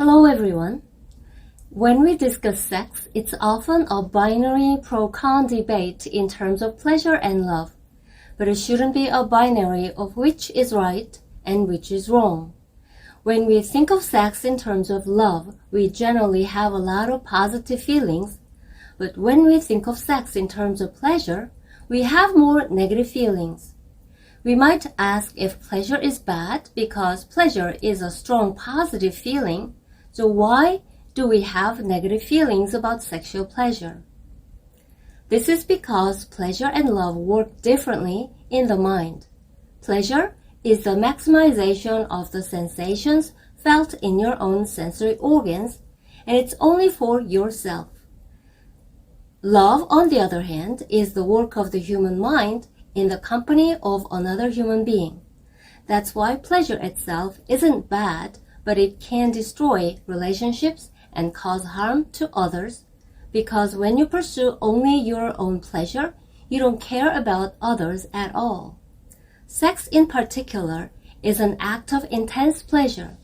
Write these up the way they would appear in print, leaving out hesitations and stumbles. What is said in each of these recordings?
Hello everyone. When we discuss sex, it's often a binary pro-con debate in terms of pleasure and love, but it shouldn't be a binary of which is right and which is wrong. When we think of sex in terms of love, we generally have a lot of positive feelings, but when we think of sex in terms of pleasure, we have more negative feelings. We might ask if pleasure is bad because pleasure is a strong positive feeling, so why do we have negative feelings about sexual pleasure? This is because pleasure and love work differently in the mind. Pleasure is the maximization of the sensations felt in your own sensory organs, and it's only for yourself. Love, on the other hand, is the work of the human mind in the company of another human being. That's why pleasure itself isn't bad, but it can destroy relationships and cause harm to others, because when you pursue only your own pleasure, you don't care about others at all. Sex in particular is an act of intense pleasure.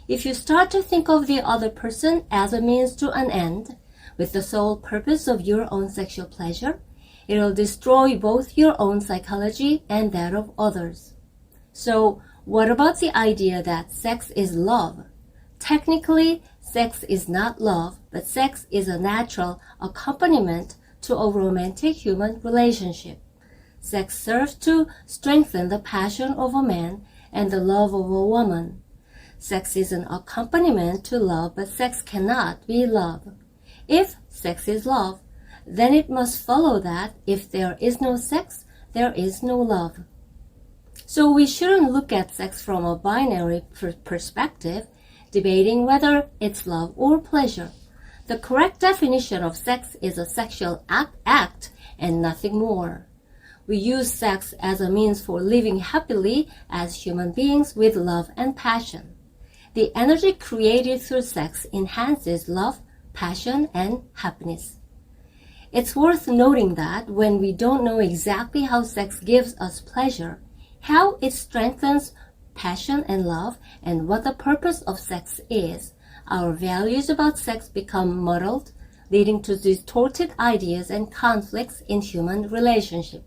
If you start to think of the other person as a means to an end, with the sole purpose of your own sexual pleasure, it'll destroy both your own psychology and that of others. So, what about the idea that sex is love? Technically, sex is not love, but sex is a natural accompaniment to a romantic human relationship. Sex serves to strengthen the passion of a man and the love of a woman. Sex is an accompaniment to love, but sex cannot be love. If sex is love, then it must follow that if there is no sex, there is no love. So we shouldn't look at sex from a binary perspective, debating whether it's love or pleasure. The correct definition of sex is a sexual act and nothing more. We use sex as a means for living happily as human beings with love and passion. The energy created through sex enhances love, passion, and happiness. It's worth noting that when we don't know exactly how sex gives us pleasure, how it strengthens passion and love, and what the purpose of sex is, our values about sex become muddled, leading to distorted ideas and conflicts in human relationships.